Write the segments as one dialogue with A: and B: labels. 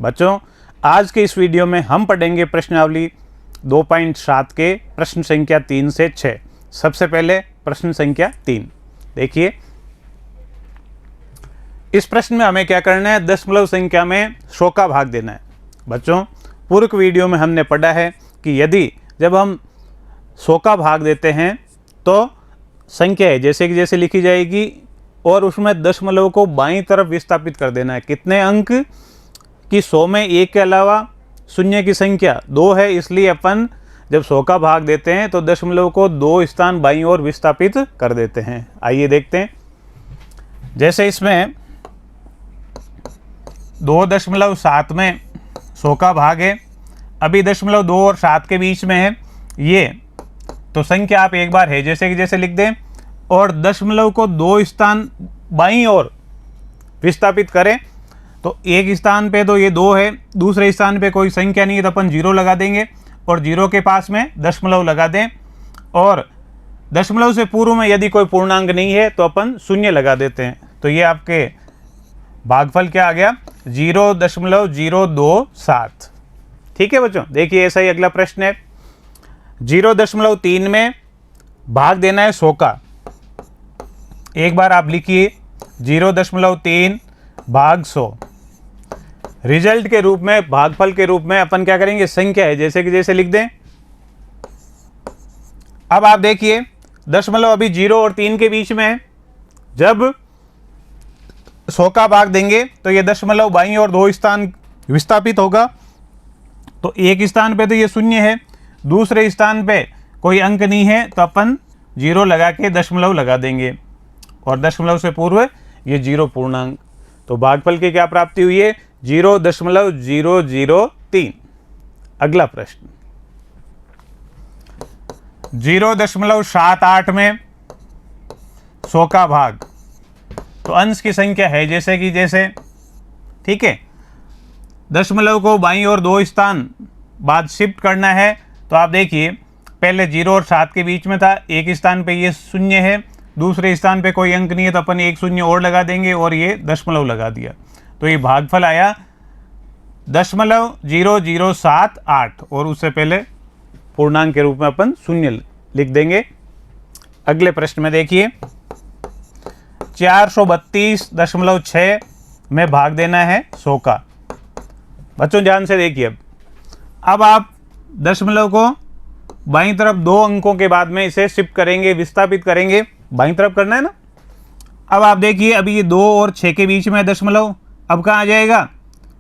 A: बच्चों, आज के इस वीडियो में हम पढ़ेंगे प्रश्नावली 2.7 के प्रश्न संख्या 3 से 6। सबसे पहले प्रश्न संख्या 3 देखिए। इस प्रश्न में हमें क्या करना है, दशमलव संख्या में 100 का भाग देना है। बच्चों, पूर्व वीडियो में हमने पढ़ा है कि यदि जब हम 100 का भाग देते हैं तो संख्या है जैसे कि जैसे लिखी जाएगी और उसमें दशमलव को बाईं तरफ विस्थापित कर देना है। कितने अंक कि 100 में 1 के अलावा शून्य की संख्या 2 है, इसलिए अपन जब 100 का भाग देते हैं तो दशमलव को 2 स्थान बाईं ओर विस्थापित कर देते हैं। आइए देखते हैं। जैसे इसमें 2.7 में 100 का भाग है, अभी दशमलव 2 और 7 के बीच में है ये, तो संख्या आप एक बार है जैसे कि जैसे लिख दें और दशमलव को 2 स्थान बाईं ओर विस्थापित करें तो एक स्थान पे तो ये 2 है, दूसरे स्थान पे कोई संख्या नहीं है तो अपन 0 लगा देंगे और 0 के पास में दशमलव लगा दें और दशमलव से पूर्व में यदि कोई पूर्णांक नहीं है तो अपन 0 लगा देते हैं। तो ये आपके भागफल क्या आ गया, 0.027। ठीक है बच्चों, देखिए ऐसा ही अगला प्रश्न है। 0.3 में भाग देना है 100 का। एक बार आप लिखिए 0.3 भाग 100। रिजल्ट के रूप में, भागफल के रूप में अपन क्या करेंगे, संख्या है जैसे कि जैसे लिख दें। अब आप देखिए दशमलव अभी 0 और 3 के बीच में है। जब 100 का भाग देंगे तो ये दशमलव बाईं और 2 स्थान विस्थापित होगा। तो एक स्थान पे तो ये 0 है, दूसरे स्थान पे कोई अंक नहीं है तो अपन 0 लगा के दशमलव लगा देंगे और दशमलव से पूर्व ये 0 पूर्णांक। तो भागफल की क्या प्राप्ति हुई है, 0.003। अगला प्रश्न 0.78 में 100 का भाग, तो अंश की संख्या है जैसे कि जैसे। ठीक है, दशमलव को बाईं और 2 स्थान बाद शिफ्ट करना है। तो आप देखिए पहले 0 और 7 के बीच में था, एक स्थान पे ये 0 है, दूसरे स्थान पे कोई अंक नहीं है तो अपन एक 0 और लगा देंगे और ये दशमलव लगा दिया। तो ये भागफल आया 0.0078 और उससे पहले पूर्णांक के रूप में अपन 0 लिख देंगे। अगले प्रश्न में देखिए 432.6 में भाग देना है 100 का। बच्चों ध्यान से देखिए, अब आप दशमलव को बाईं तरफ 2 अंकों के बाद में इसे शिफ्ट करेंगे, विस्थापित करेंगे, बाईं तरफ करना है ना। अब आप देखिए अभी ये 2 और 6 के बीच में दशमलव, अब कहाँ आ जाएगा,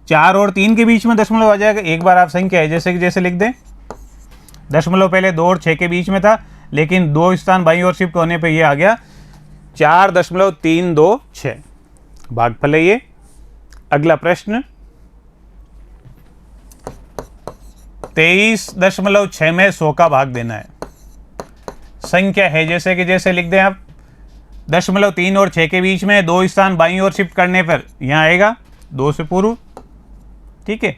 A: 4 और 3 के बीच में दशमलव आ जाएगा। एक बार आप संख्या है जैसे कि जैसे लिख दें। दशमलव पहले 2 और 6 के बीच में था, लेकिन 2 स्थान बाईं ओर शिफ्ट होने पे ये आ गया 4.326। भागफल है ये। अगला प्रश्न 23.6 में 100 का भाग देना है। संख्या है जैसे कि जैसे लिख दें आप। दशमलव 3 और 6 के बीच में 2 स्थान बाईं ओर शिफ्ट करने पर यहाँ आएगा 2 से पूर्व। ठीक है,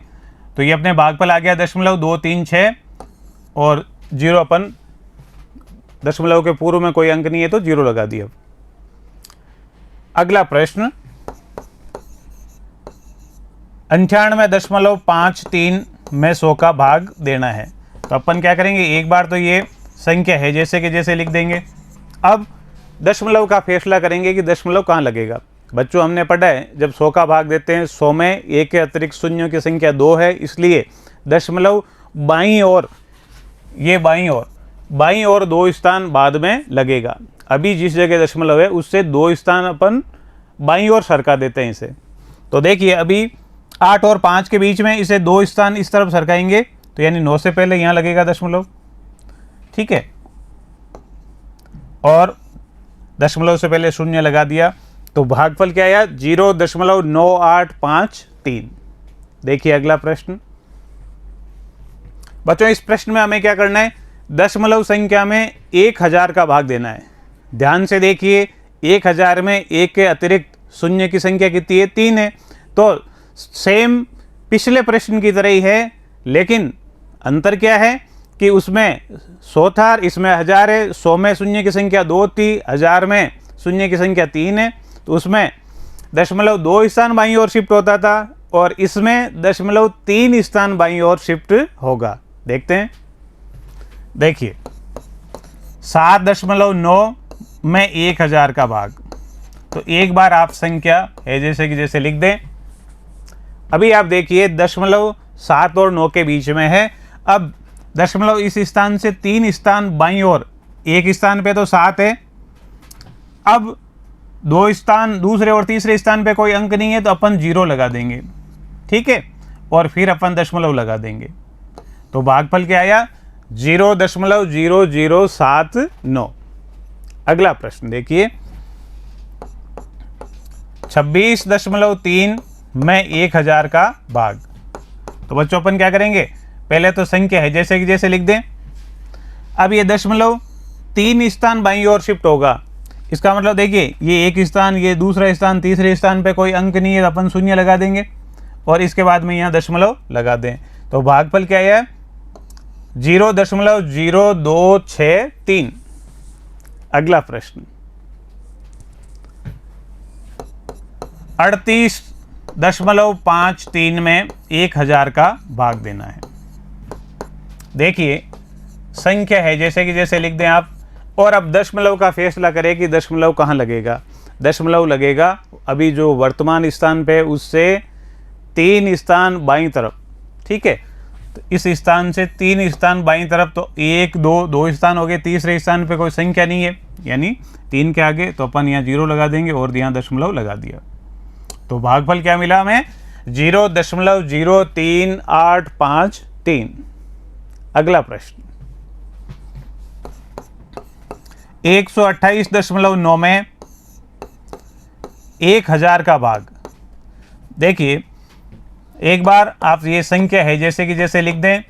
A: तो ये अपने भागफल आ गया 0.236 और 0 अपन दशमलव के पूर्व में कोई अंक नहीं है तो 0 लगा दिया। अगला प्रश्न 98.53 में 100 का भाग देना है। तो अपन क्या करेंगे, एक बार तो ये संख्या है जैसे कि जैसे लिख देंगे। अब दशमलव का फैसला करेंगे कि दशमलव कहाँ लगेगा। बच्चों हमने पढ़ा है जब 100 का भाग देते हैं 100 में 1 के अतिरिक्त शून्यों की संख्या 2 है, इसलिए दशमलव बाईं ओर, ये बाईं ओर 2 स्थान बाद में लगेगा। अभी जिस जगह दशमलव है उससे 2 स्थान अपन बाईं ओर सरका देते हैं इसे। तो देखिए अभी 8 और 5 के बीच में इसे 2 स्थान इस तरफ सरकाएंगे तो यानी 9 से पहले यहाँ लगेगा दशमलव। ठीक है, और दशमलव से पहले 0 लगा दिया तो भागफल क्या आया, 0.9853। देखिए अगला प्रश्न। बच्चों इस प्रश्न में हमें क्या करना है, दशमलव संख्या में 1000 का भाग देना है। ध्यान से देखिए 1000 में 1 के अतिरिक्त शून्य की संख्या कितनी है, 3 है। तो सेम पिछले प्रश्न की तरह ही है, लेकिन अंतर क्या है कि उसमें 100 था, इसमें 1000 है। 100 में शून्य की संख्या 2 थी, 1000 में शून्य की संख्या 3 है। तो उसमें दशमलव 2 स्थान बाईं ओर शिफ्ट होता था और इसमें 0.3 स्थान बाईं ओर शिफ्ट होगा। देखते हैं, देखिए 7.9 में 1000 का भाग, तो एक बार आप संख्या है जैसे कि जैसे लिख दें। अभी आप देखिए 0.7 और 9 के बीच में है। अब दशमलव इस स्थान से 3 स्थान बाईं ओर, एक स्थान पे तो 7 है, अब 2 स्थान दूसरे और तीसरे स्थान पे कोई अंक नहीं है तो अपन 0 लगा देंगे, ठीक है, और फिर अपन दशमलव लगा देंगे। तो भागफल क्या आया? 0.0079। अगला प्रश्न देखिए, 26.3 में 1000 का भाग। तो बच्चों अपन क्या करेंगे, पहले तो संख्या है जैसे कि जैसे लिख दें। अब ये 0.3 स्थान बाईं ओर शिफ्ट होगा, इसका मतलब देखिए ये एक स्थान, ये दूसरा स्थान, तीसरे स्थान पे कोई अंक नहीं है तो अपन शून्य लगा देंगे और इसके बाद में यहाँ दशमलव लगा दें। तो भागफल क्या है? 0.0263। अगला प्रश्न, 38.53 में 1000 का भाग देना है। देखिए संख्या है जैसे कि जैसे लिख दें आप, और अब दशमलव का फैसला करें कि दशमलव कहाँ लगेगा। दशमलव लगेगा अभी जो वर्तमान स्थान पे उससे 3 स्थान बाईं तरफ, ठीक है, तो इस स्थान से 3 स्थान बाईं तरफ, तो 1 2 स्थान हो गए, तीसरे स्थान पे कोई संख्या नहीं है यानी 3 के आगे, तो अपन यहाँ 0 लगा देंगे और यहाँ दशमलव लगा दिया। तो भागफल क्या मिला हमें? 0.03853। अगला प्रश्न, 128.9 में 1000 का भाग। देखिए एक बार आप ये संख्या है जैसे कि जैसे लिख दें,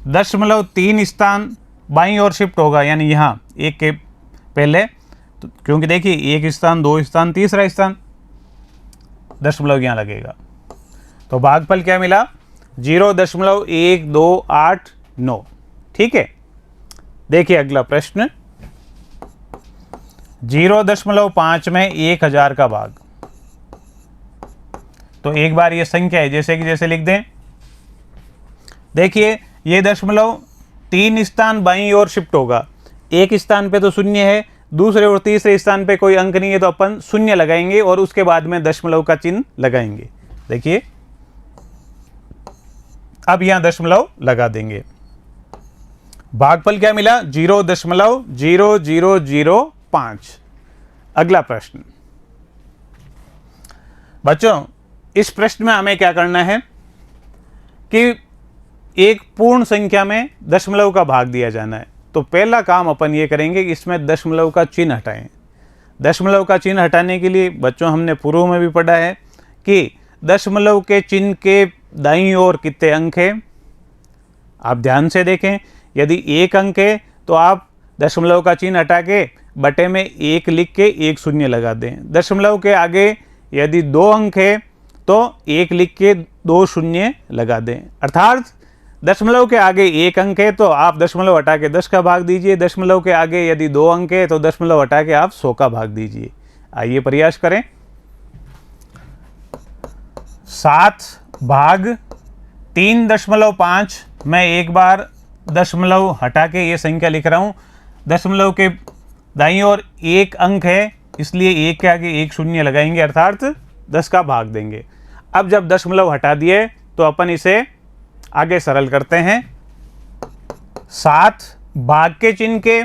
A: 0.3 स्थान बाईं ओर शिफ्ट होगा यानी यहाँ एक के पहले, तो क्योंकि देखिए एक स्थान, 2 स्थान, तीसरा स्थान, दशमलव यहाँ लगेगा। तो भागफल क्या मिला? 0.1289। ठीक है, देखिए अगला प्रश्न, 0.5 में 1000 का भाग। तो एक बार ये संख्या है जैसे कि जैसे लिख दें। देखिए ये 0.3 स्थान बाईं ओर शिफ्ट होगा, एक स्थान पे तो शून्य है, दूसरे और तीसरे स्थान पे कोई अंक नहीं है तो अपन शून्य लगाएंगे और उसके बाद में दशमलव का चिन्ह लगाएंगे। देखिए अब यहां दशमलव लगा देंगे। भागफल क्या मिला? 0.0005। अगला प्रश्न, बच्चों इस प्रश्न में हमें क्या करना है कि एक पूर्ण संख्या में दशमलव का भाग दिया जाना है। तो पहला काम अपन ये करेंगे कि इसमें दशमलव का चिन्ह हटाएं। दशमलव का चिन्ह हटाने के लिए बच्चों हमने पूर्व में भी पढ़ा है कि दशमलव के चिन्ह के दाईं ओर कितने अंक हैं। आप ध्यान से देखें, यदि 1 अंक है तो आप दशमलव का चिन्ह हटा के बटे में 1 लिख के 1 शून्य लगा दें। दशमलव के आगे यदि 2 अंक है तो 1 लिख के 2 शून्य लगा दें। अर्थात दशमलव के आगे 1 अंक है तो आप दशमलव हटा के 10 का भाग दीजिए। दशमलव के आगे यदि 2 अंक है तो दशमलव हटा के आप 100 का भाग दीजिए। आइए प्रयास करें। 7 भाग 3.5 मैं एक बार दशमलव हटा के ये संख्या लिख रहा हूँ। दशमलव के दाईं ओर 1 अंक है इसलिए 1 के आगे 1 शून्य लगाएंगे अर्थात 10 का भाग देंगे। अब जब दशमलव हटा दिए तो अपन इसे आगे सरल करते हैं। 7 भाग के चिन्ह के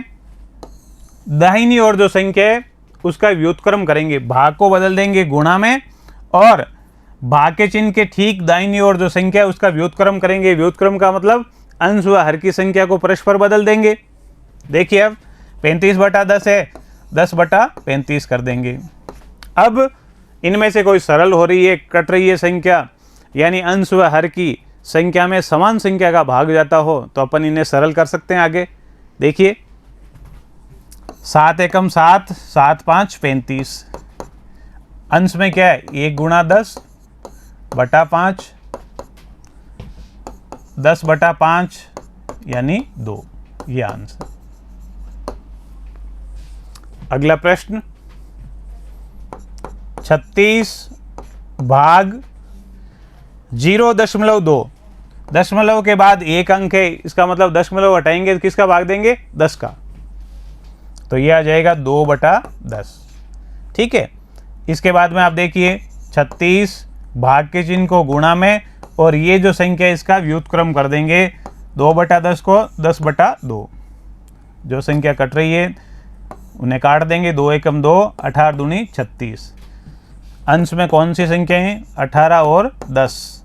A: दाहिनी ओर जो संख्या है उसका व्युत्क्रम करेंगे, भाग को बदल देंगे गुणा में, और भाग के चिन्ह के ठीक दाहिनी ओर जो संख्या है उसका व्युत्क्रम करेंगे। व्युत्क्रम का मतलब अंश व हर की संख्या को परस्पर बदल देंगे। देखिए अब 35/10 है, 10/35 कर देंगे। अब इनमें से कोई सरल हो रही है, कट रही है संख्या, यानी अंश व हर की संख्या में समान संख्या का भाग जाता हो तो अपन इन्हें सरल कर सकते हैं आगे। देखिए 7 एकम 7, 7 5 35। अंश में क्या है? 1 गुणा 10/5, 10/5 यानी 2, ये आंसर। अगला प्रश्न, 36 भाग 0.2, दशमलव के बाद एक अंक है, इसका मतलब दशमलव हटाएंगे तो किसका भाग देंगे? 10 का। तो ये आ जाएगा 2/10। ठीक है। इसके बाद में आप देखिए 36 भाग के चिन्ह को गुणा में, और ये जो संख्या इसका व्युत्क्रम कर देंगे 2/10 को 10/2। जो संख्या कट रही है उन्हें काट देंगे, 2 एकम 2, 18 दूनी 36। अंश में कौन सी संख्या है? 18 और 10,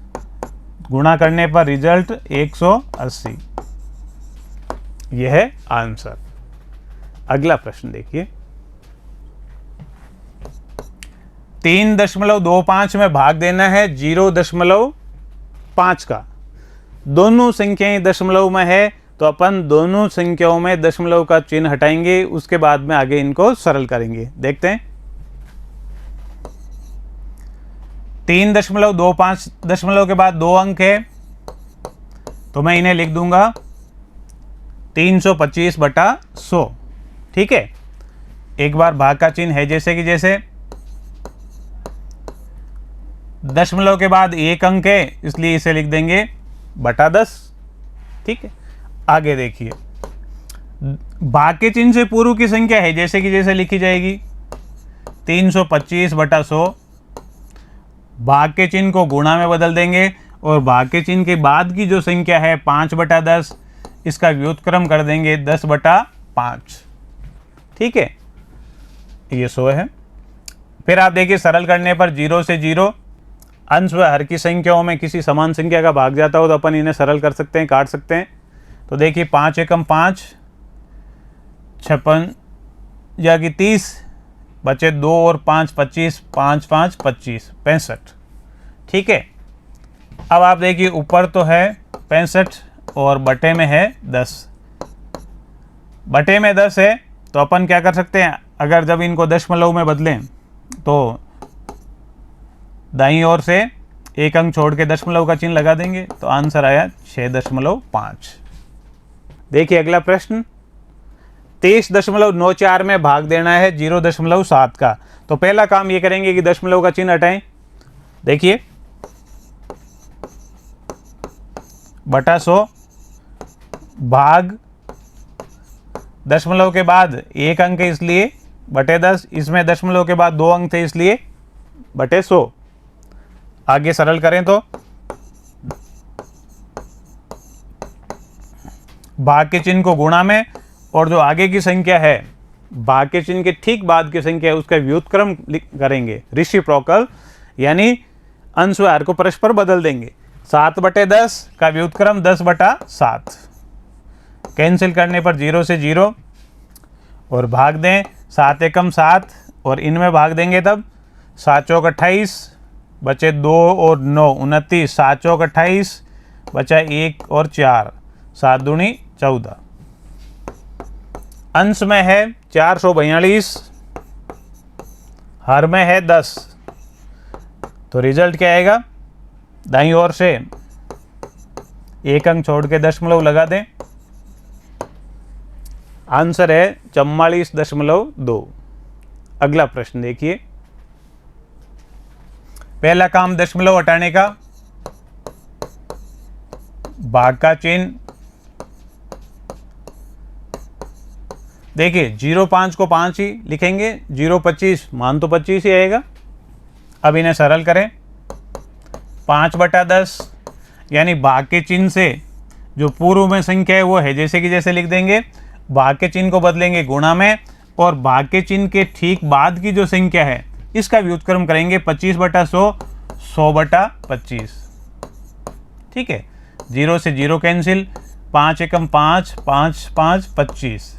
A: गुणा करने पर रिजल्ट 180। यह है आंसर। अगला प्रश्न देखिए, 3.25 में भाग देना है 0.5 का। दोनों संख्याएं दशमलव में है, तो अपन दोनों संख्याओं में दशमलव का चिन्ह हटाएंगे, उसके बाद में आगे इनको सरल करेंगे। देखते हैं। 3.25 दशमलव के बाद 2 अंक है, तो मैं इन्हें लिख दूंगा 325/100। ठीक है। एक बार भाग का चिन्ह है जैसे कि जैसे, दशमलव के बाद एक अंक है इसलिए इसे लिख देंगे /10। ठीक है। आगे देखिए, भाग के चिन्ह से पूर्व की संख्या है जैसे कि जैसे लिखी जाएगी 325/100। भाग के चिन्ह को गुणा में बदल देंगे, और भाग के चिन्ह के बाद की जो संख्या है 5/10, इसका व्युत्क्रम कर देंगे 10/5। ठीक है। ये 100 है। फिर आप देखिए सरल करने पर 0 से 0, अंश व हर की संख्याओं में किसी समान संख्या का भाग जाता हो तो अपन इन्हें सरल कर सकते हैं, काट सकते हैं। तो देखिए 5 एकम 5, 56 जागी 30, बचे 2 और 5 25, 5 5 25, 65। ठीक है। अब आप देखिए ऊपर तो है 65 और बटे में है 10। बटे में 10 है तो अपन क्या कर सकते हैं, अगर जब इनको दशमलव में बदलें तो दाईं ओर से एक अंक छोड़ के दशमलव का चिन्ह लगा देंगे, तो आंसर आया 6.5। देखिए अगला प्रश्न, 23.94 में भाग देना है 0.7 का। तो पहला काम ये करेंगे कि दशमलव का चिन्ह हटाएं। देखिए /100 भाग दशमलव के बाद एक अंक है इसलिए /10, इसमें दशमलव के बाद 2 अंक थे इसलिए /100। आगे सरल करें तो भाग के चिन्ह को गुणा में, और जो आगे की संख्या है भाग के चिन्ह के ठीक बाद की संख्या है उसका व्युत्क्रम करेंगे, रेसिप्रोकल, यानी अंश व हर को परस्पर बदल देंगे। 7/10 का व्युत्क्रम 10/7। कैंसिल करने पर 0 से 0 और भाग दें 7 एकम 7, और इनमें भाग देंगे तब 7 चौक 28, बचे 2 और 9 29, 7 चौक 28, बचा 1 और 4, 7 दूनी 14। अंश में है 442, हर में है 10, तो रिजल्ट क्या आएगा? दाईं ओर से एक अंक छोड़ के दशमलव लगा दें, आंसर है 44.2। अगला प्रश्न देखिए, पहला काम दशमलव हटाने का, भाग का चिन्ह देखिए 0.5 को 5 ही लिखेंगे, 0.25 मान तो 25 ही आएगा। अब इन्हें सरल करें, 5/10 यानी भाग के चिन्ह से जो पूर्व में संख्या है वो है जैसे कि जैसे लिख देंगे, भाग के चिन्ह को बदलेंगे गुणा में, और भाग के चिन्ह के ठीक बाद की जो संख्या है इसका व्युत्क्रम करेंगे 25/100, 100/25। ठीक है। 0 से 0 कैंसिल, 5 एकम 5, 5 5 25,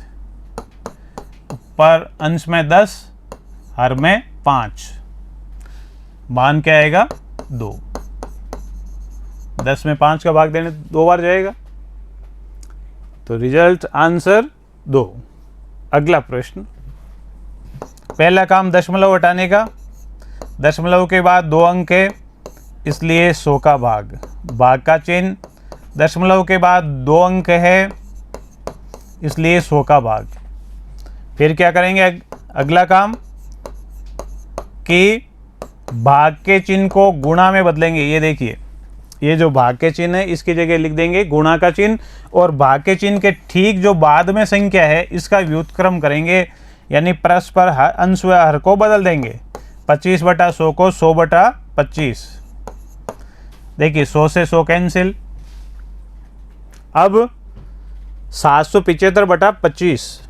A: पर अंश में 10, हर में 5, मान क्या आएगा? 2। 10 में 5 का भाग देने 2 बार जाएगा, तो रिजल्ट आंसर 2। अगला प्रश्न, पहला काम दशमलव हटाने का, दशमलव के बाद 2 अंक है इसलिए 100 का भाग, भाग का चिन्ह दशमलव के बाद 2 अंक है इसलिए 100 का भाग। फिर क्या करेंगे अगला काम कि भाग के चिन्ह को गुणा में बदलेंगे। ये देखिए ये जो भाग के चिन्ह है इसकी जगह लिख देंगे गुणा का चिन्ह, और भाग के चिन्ह के ठीक जो बाद में संख्या है इसका व्युत्क्रम करेंगे, यानी परस्पर अंश व हर को बदल देंगे। 25/100 को 100/25। देखिए 100 से 100 कैंसिल। अब 775/25।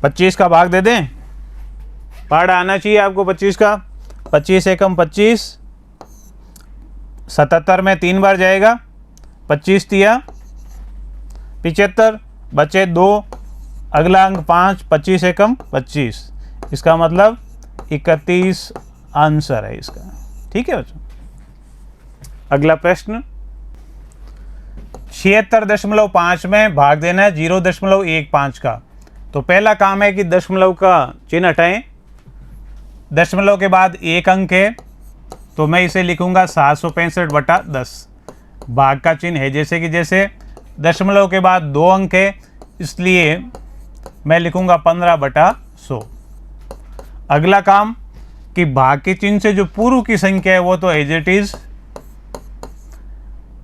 A: पच्चीस का भाग दे दें, पहाड़ा आना चाहिए आपको 25 का। 25 एकम 25, 77 में 3 बार जाएगा। 25 तिया 75, बचे 2, अगला अंक 5, 25 एकम 25, इसका मतलब 31 आंसर है इसका। ठीक है बच्चों। अगला प्रश्न 76.5 में भाग देना है 0.15 का। तो पहला काम है कि दशमलव का चिन्ह हटाएं। दशमलव के बाद एक अंक है तो मैं इसे लिखूंगा 765/10। भाग का चिन्ह है जैसे कि जैसे। दशमलव के बाद 2 अंक है इसलिए मैं लिखूंगा 15/100। अगला काम कि भाग के चिन्ह से जो पूर्व की संख्या है वो तो एज इट इज,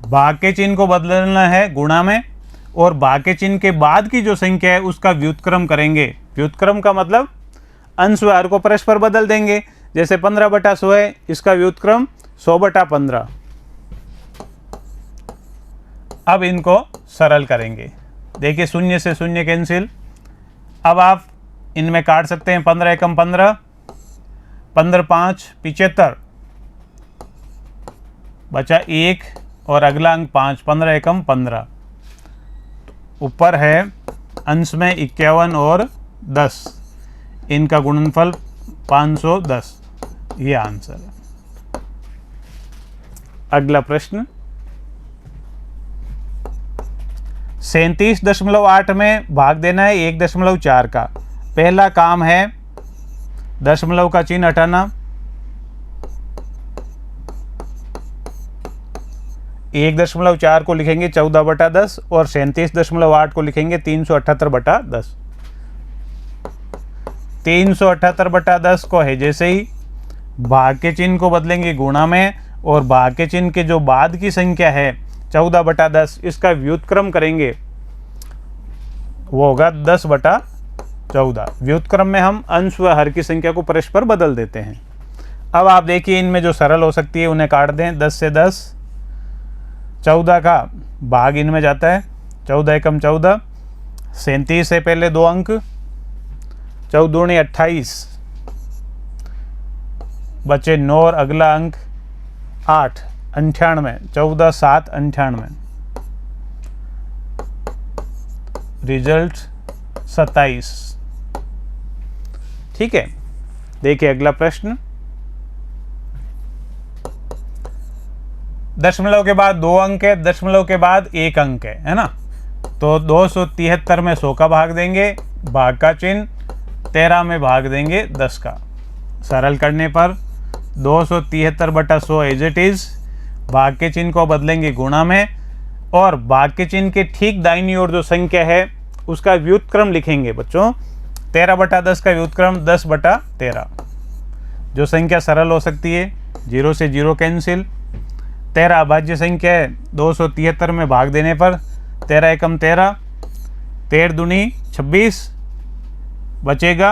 A: भाग के चिन्ह को बदलना है गुणा में, और भाग के चिन्ह के बाद की जो संख्या है उसका व्युत्क्रम करेंगे। व्युत्क्रम का मतलब अंश व हर को परस्पर बदल देंगे। जैसे 15/100 है, इसका व्युत्क्रम 100/15। अब इनको सरल करेंगे। देखिए 0 से 0 कैंसिल। अब आप इनमें काट सकते हैं। 15 एकम 15, 15 5 75, बचा 1 और अगला अंक 5, 15 एकम 15। ऊपर है अंश में 51 और 10, इनका गुणनफल 510, ये आंसर है। अगला प्रश्न 37.8 में भाग देना है 1.4 का। पहला काम है दशमलव का चिन्ह हटाना। 1.4 को लिखेंगे 14/10 और 37.8 को लिखेंगे 378/10। 378/10 को है जैसे ही भाग के चिन्ह को बदलेंगे गुणा में, और भाग के चिन्ह के जो बाद की संख्या है 14/10 इसका व्युत्क्रम करेंगे, वो होगा 10/14। व्युत्क्रम में हम अंश व हर की संख्या को परस्पर बदल देते हैं। अब आप देखिए इनमें जो सरल हो सकती है उन्हें काट दें। 10 से 10, 14 का भाग इनमें जाता है। 14 एकम 14, 37 से पहले 2 अंक, 14 दूनी 28, बचे 9 और अगला अंक 8, 98, 14 7 98, रिजल्ट 27। ठीक है। देखिए अगला प्रश्न, दशमलव के बाद 2 अंक है, दशमलव के बाद 1 अंक है ना। तो 273 में 100 का भाग देंगे, भाग का चिन्ह 13 में भाग देंगे 10 का। सरल करने पर 273/100 एज इट इज, भाग के चिन्ह को बदलेंगे गुणा में, और भाग के चिन्ह के ठीक दाहिनी ओर जो संख्या है उसका व्युत्क्रम लिखेंगे बच्चों। 13/10 का व्युत्क्रम 10/13। जो संख्या सरल हो सकती है, 0 से 0 कैंसिल। 13 अभाज्य संख्या है, 273 में भाग देने पर 13 एकम 13, 13 दूनी 26, बचेगा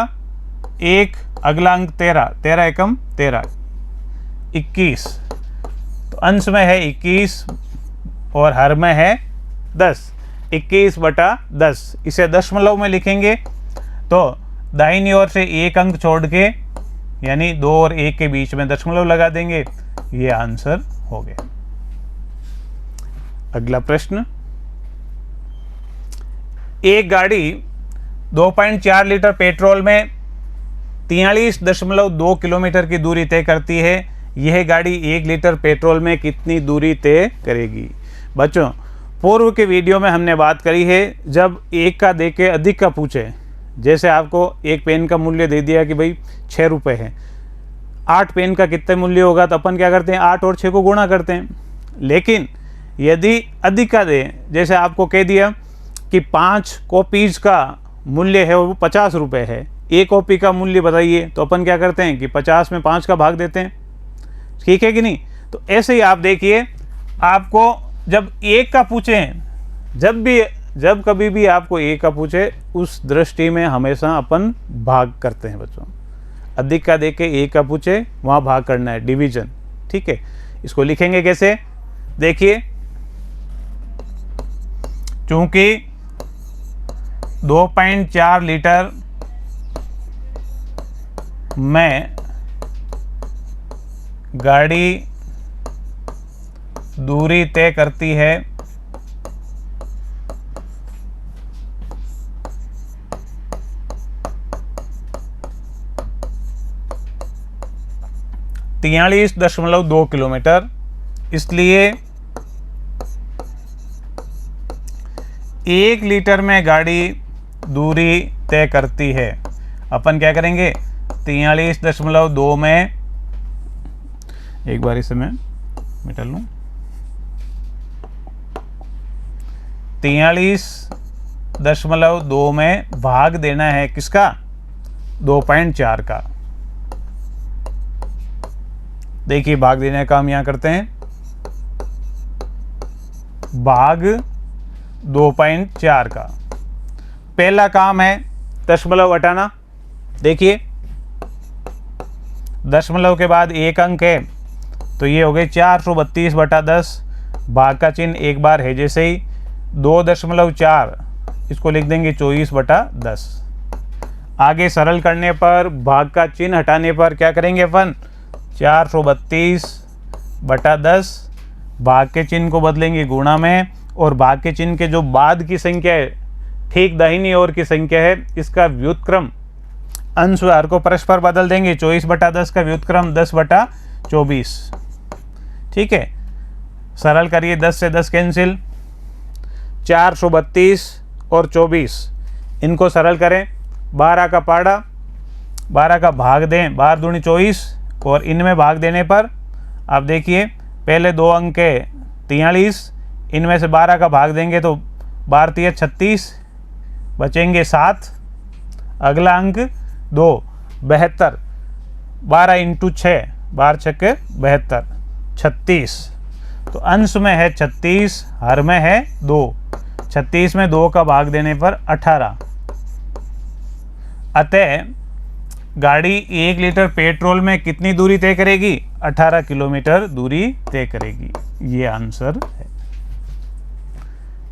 A: 1, अगला अंक 13, 13 एकम 13, 21। तो अंश में है 21 और हर में है 10, 21/10। इसे दशमलव में लिखेंगे तो दाहिनी ओर से 1 अंक छोड़ के, यानी 2 और 1 के बीच में दशमलव लगा देंगे, ये आंसर हो गया। अगला प्रश्न, एक गाड़ी 2.4 लीटर पेट्रोल में 43.2 किलोमीटर की दूरी तय करती है। यह गाड़ी 1 लीटर पेट्रोल में कितनी दूरी तय करेगी? बच्चों पूर्व के वीडियो में हमने बात करी है, जब एक का दे के अधिक का पूछे, जैसे आपको एक पेन का मूल्य दे दिया कि भाई 6 रुपये है, 8 पेन का कितने मूल्य होगा, तो अपन क्या करते हैं 8 और 6 को गुणा करते हैं। लेकिन यदि अधिक का दे, जैसे आपको कह दिया कि 5 कॉपीज का मूल्य है वो 50 रुपये है, एक कॉपी का मूल्य बताइए, तो अपन क्या करते हैं कि 50 में 5 का भाग देते हैं, ठीक है कि नहीं। तो ऐसे ही आप देखिए, आपको जब एक का पूछें, जब कभी भी आपको एक का पूछे, उस दृष्टि में हमेशा अपन भाग करते हैं बच्चों। अधिक का देख के एक का पूछे, वहाँ भाग करना है, डिवीजन, ठीक है। इसको लिखेंगे कैसे, देखिए, चूंकि 2.4 लीटर में गाड़ी दूरी तय करती है, (43.2 किलोमीटर), इसलिए 1 लीटर में गाड़ी दूरी तय करती है। अपन क्या करेंगे, 43.2 में, एक बार इसे मैं मिटा लूँ, 43.2 में भाग देना है किसका, 2.4 का। देखिए, भाग देने का काम यहाँ करते हैं, भाग 2.4 का। पहला काम है दशमलव हटाना। देखिए, दशमलव के बाद एक अंक है, तो ये हो गए 432/10, भाग का चिन्ह एक बार है जैसे ही, 2.4 इसको लिख देंगे 24/10। आगे सरल करने पर, भाग का चिन्ह हटाने पर क्या करेंगे अपन, 432/10, भाग के चिन्ह को बदलेंगे गुणा में, और भाग के चिन्ह के जो बाद की संख्या है, ठीक दाहिनी ओर की संख्या है, इसका व्युत्क्रम अंश और हर को परस्पर बदल देंगे। 24/10 का व्युत्क्रम 10/24, ठीक है। सरल करिए, 10 से 10 कैंसिल, 432 और 24, इनको सरल करें, 12 का पाड़ा, 12 का भाग दें, 12 दूनी 24, और इनमें भाग देने पर आप देखिए, पहले दो अंक है 43, इनमें से 12 का भाग देंगे तो 12 तिया 36, बचेंगे 7, अगला अंक 2, 72, 12 × 6, 12 छक्के 72, 36, तो अंश में है 36, हर में है 2, 36 में 2 का भाग देने पर 18। अतः गाड़ी 1 लीटर पेट्रोल में कितनी दूरी तय करेगी, 18 किलोमीटर दूरी तय करेगी। ये आंसर है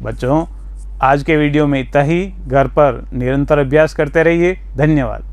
A: बच्चों। आज के वीडियो में इतना ही। घर पर निरंतर अभ्यास करते रहिए। धन्यवाद।